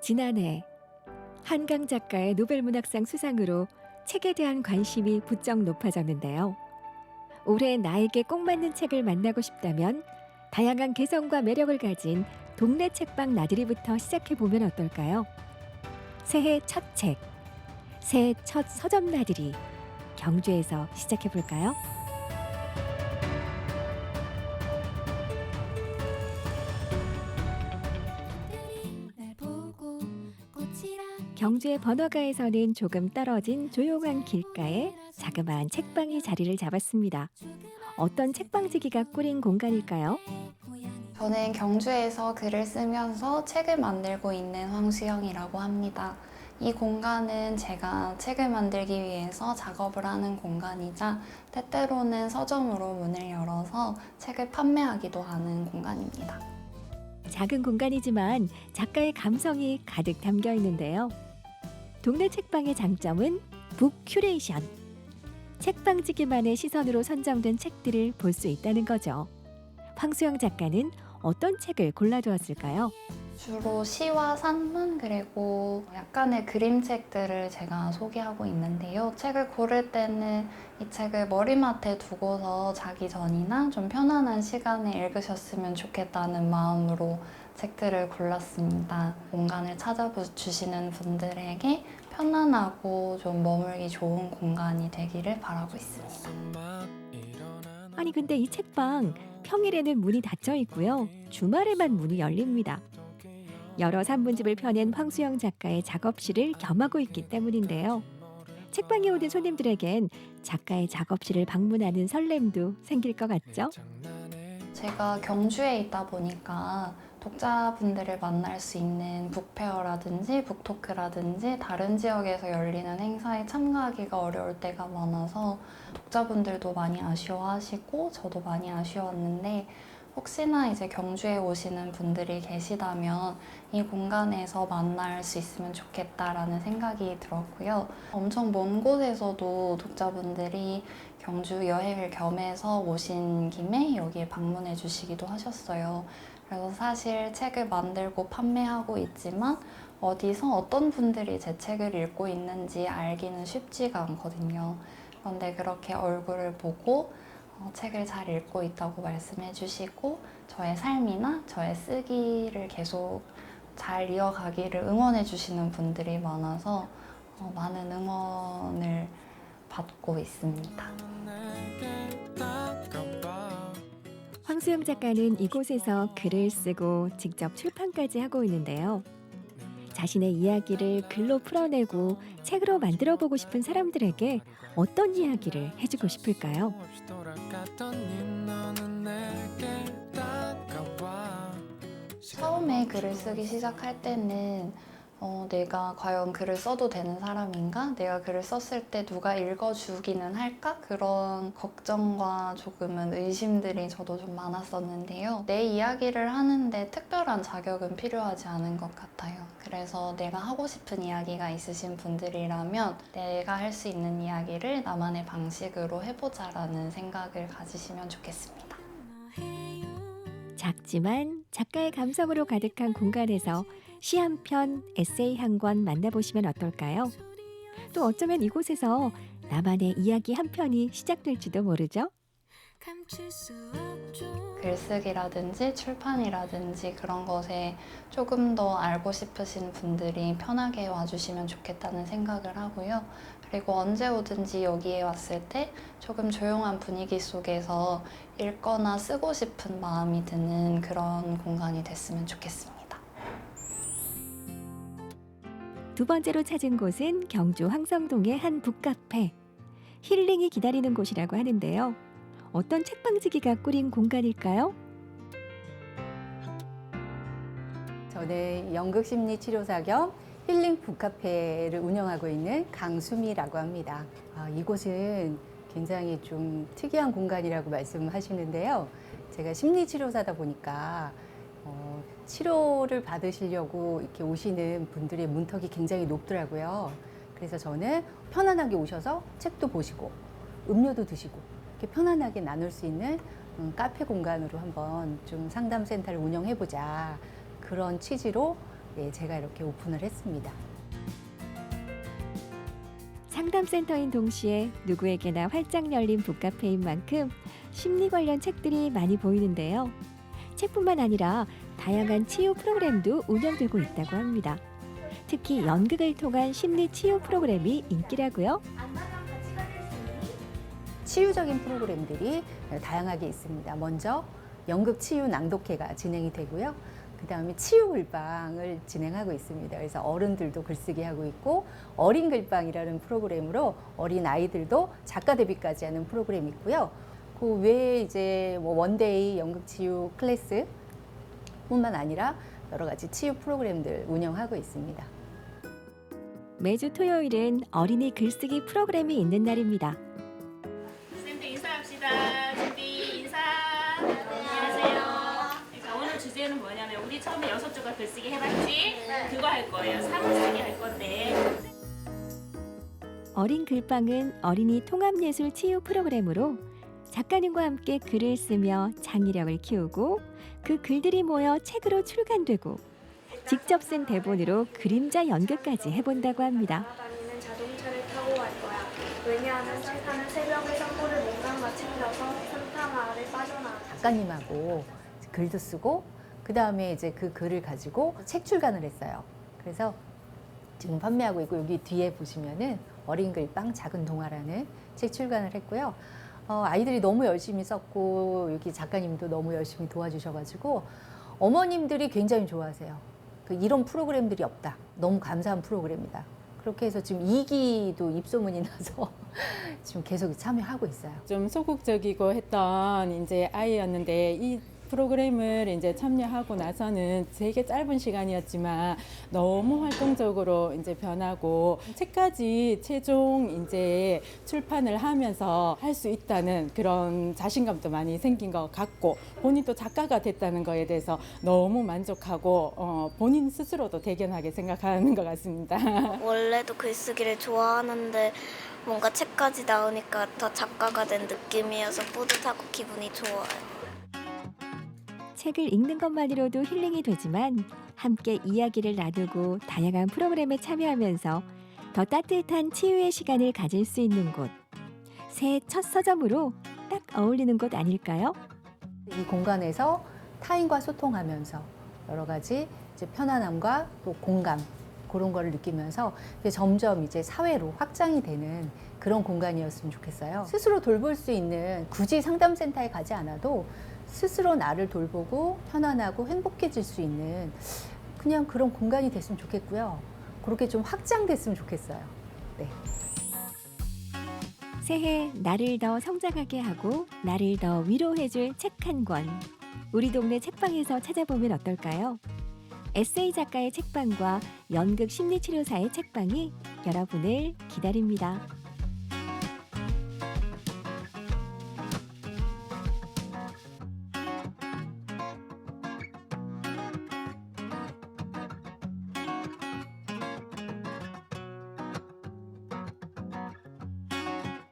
지난해 한강 작가의 노벨문학상 수상으로 책에 대한 관심이 부쩍 높아졌는데요. 올해 나에게 꼭 맞는 책을 만나고 싶다면 다양한 개성과 매력을 가진 동네 책방 나들이부터 시작해보면 어떨까요? 새해 첫 책, 새해 첫 서점 나들이, 경주에서 시작해볼까요? 경주의 번화가에서는 조금 떨어진 조용한 길가에 자그마한 책방이 자리를 잡았습니다. 어떤 책방지기가 꾸린 공간일까요? 저는 경주에서 글을 쓰면서 책을 만들고 있는 황수영이라고 합니다. 이 공간은 제가 책을 만들기 위해서 작업을 하는 공간이자 때때로는 서점으로 문을 열어서 책을 판매하기도 하는 공간입니다. 작은 공간이지만 작가의 감성이 가득 담겨 있는데요. 동네 책방의 장점은 북 큐레이션. 책방지기만의 시선으로 선정된 책들을 볼 수 있다는 거죠. 황수영 작가는 어떤 책을 골라두었을까요? 주로 시와 산문 그리고 약간의 그림책들을 제가 소개하고 있는데요. 책을 고를 때는 이 책을 머리맡에 두고서 자기 전이나 좀 편안한 시간에 읽으셨으면 좋겠다는 마음으로 책들을 골랐습니다. 공간을 찾아주시는 분들에게 편안하고 좀 머물기 좋은 공간이 되기를 바라고 있습니다. 아니 근데 이 책방 평일에는 문이 닫혀 있고요. 주말에만 문이 열립니다. 여러 산문집을 펴낸 황수영 작가의 작업실을 겸하고 있기 때문인데요. 책방에 오는 손님들에겐 작가의 작업실을 방문하는 설렘도 생길 것 같죠? 제가 경주에 있다 보니까 독자분들을 만날 수 있는 북페어라든지 북토크라든지 다른 지역에서 열리는 행사에 참가하기가 어려울 때가 많아서 독자분들도 많이 아쉬워하시고 저도 많이 아쉬웠는데 혹시나 이제 경주에 오시는 분들이 계시다면 이 공간에서 만날 수 있으면 좋겠다라는 생각이 들었고요. 엄청 먼 곳에서도 독자분들이 경주 여행을 겸해서 오신 김에 여기에 방문해 주시기도 하셨어요. 그래서 사실 책을 만들고 판매하고 있지만 어디서 어떤 분들이 제 책을 읽고 있는지 알기는 쉽지가 않거든요. 그런데 그렇게 얼굴을 보고 책을 잘 읽고 있다고 말씀해 주시고 저의 삶이나 저의 쓰기를 계속 잘 이어가기를 응원해 주시는 분들이 많아서 많은 응원을 받고 있습니다. 황수영 작가는 이곳에서 글을 쓰고 직접 출판까지 하고 있는데요. 자신의 이야기를 글로 풀어내고 책으로 만들어보고 싶은 사람들에게 어떤 이야기를 해주고 싶을까요? 처음에 글을 쓰기 시작할 때는 내가 과연 글을 써도 되는 사람인가? 내가 글을 썼을 때 누가 읽어주기는 할까? 그런 걱정과 조금은 의심들이 저도 좀 많았었는데요. 내 이야기를 하는데 특별한 자격은 필요하지 않은 것 같아요. 그래서 내가 하고 싶은 이야기가 있으신 분들이라면 내가 할 수 있는 이야기를 나만의 방식으로 해보자라는 생각을 가지시면 좋겠습니다. 작지만 작가의 감성으로 가득한 공간에서 시 한 편, 에세이 한 권 만나보시면 어떨까요? 또 어쩌면 이곳에서 나만의 이야기 한 편이 시작될지도 모르죠? 글쓰기라든지 출판이라든지 그런 것에 조금 더 알고 싶으신 분들이 편하게 와주시면 좋겠다는 생각을 하고요. 그리고 언제 오든지 여기에 왔을 때 조금 조용한 분위기 속에서 읽거나 쓰고 싶은 마음이 드는 그런 공간이 됐으면 좋겠습니다. 두 번째로 찾은 곳은 경주 황성동의 한 북카페. 힐링이 기다리는 곳이라고 하는데요. 어떤 책방지기가 꾸린 공간일까요? 저는 연극심리치료사 겸 힐링 북카페를 운영하고 있는 강수미라고 합니다. 이곳은 굉장히 좀 특이한 공간이라고 말씀하시는데요. 제가 심리치료사다 보니까 치료를 받으시려고 이렇게 오시는 분들의 문턱이 굉장히 높더라고요. 그래서 저는 편안하게 오셔서 책도 보시고 음료도 드시고 이렇게 편안하게 나눌 수 있는 카페 공간으로 한번 좀 상담센터를 운영해보자. 그런 취지로 예, 제가 이렇게 오픈을 했습니다. 상담센터인 동시에 누구에게나 활짝 열린 북카페인 만큼 심리 관련 책들이 많이 보이는데요. 책뿐만 아니라 다양한 치유 프로그램도 운영되고 있다고 합니다. 특히 연극을 통한 심리 치유 프로그램이 인기라고요. 치유적인 프로그램들이 다양하게 있습니다. 먼저 연극 치유 낭독회가 진행이 되고요. 그 다음에 치유 글방을 진행하고 있습니다. 그래서 어른들도 글쓰기 하고 있고 어린 글방이라는 프로그램으로 어린 아이들도 작가 데뷔까지 하는 프로그램이 있고요. 그 외에 이제 뭐 원데이 연극 치유 클래스 뿐만 아니라 여러 가지 치유 프로그램들 운영하고 있습니다. 매주 토요일은 어린이 글쓰기 프로그램이 있는 날입니다. 쌤들 인사합시다. 준비 인사. 안녕하세요. 그러니까 오늘 주제는 뭐냐면 우리 처음에 6조각 글쓰기 해봤지? 그거 할 거예요. 사물 쓰기 할 건데. 어린 글방은 어린이 통합예술 치유 프로그램으로 작가님과 함께 글을 쓰며 창의력을 키우고 그 글들이 모여 책으로 출간되고 직접 쓴 대본으로 그림자 연극까지 해본다고 합니다. 다니는 자동차를 타고 갈 거야. 왜냐하면 산타는 새벽에 선물을 뭔가 챙겨서 산타 마을에 빠져나가. 작가님하고 글도 쓰고 그 다음에 이제 그 글을 가지고 책 출간을 했어요. 그래서 지금 판매하고 있고 여기 뒤에 보시면은 어린 글방 작은 동화라는 책 출간을 했고요. 아이들이 너무 열심히 썼고 여기 작가님도 너무 열심히 도와주셔가지고 어머님들이 굉장히 좋아하세요. 이런 프로그램들이 없다. 너무 감사한 프로그램이다. 그렇게 해서 지금 2기도 입소문이 나서 지금 계속 참여하고 있어요. 좀 소극적이고 했던 이제 아이였는데 이 프로그램을 이제 참여하고 나서는 되게 짧은 시간이었지만 너무 활동적으로 이제 변하고 책까지 최종 이제 출판을 하면서 할 수 있다는 그런 자신감도 많이 생긴 것 같고 본인도 작가가 됐다는 거에 대해서 너무 만족하고 본인 스스로도 대견하게 생각하는 것 같습니다. 원래도 글쓰기를 좋아하는데 뭔가 책까지 나오니까 더 작가가 된 느낌이어서 뿌듯하고 기분이 좋아요. 책을 읽는 것만으로도 힐링이 되지만 함께 이야기를 나누고 다양한 프로그램에 참여하면서 더 따뜻한 치유의 시간을 가질 수 있는 곳. 새해 첫 서점으로 딱 어울리는 곳 아닐까요? 이 공간에서 타인과 소통하면서 여러 가지 이제 편안함과 또 공감 그런 거를 느끼면서 이제 점점 이제 사회로 확장이 되는 그런 공간이었으면 좋겠어요. 스스로 돌볼 수 있는 굳이 상담센터에 가지 않아도 스스로 나를 돌보고 편안하고 행복해질 수 있는 그냥 그런 공간이 됐으면 좋겠고요. 그렇게 좀 확장됐으면 좋겠어요. 네. 새해 나를 더 성장하게 하고 나를 더 위로해줄 책 한 권. 우리 동네 책방에서 찾아보면 어떨까요? 에세이 작가의 책방과 연극 심리치료사의 책방이 여러분을 기다립니다.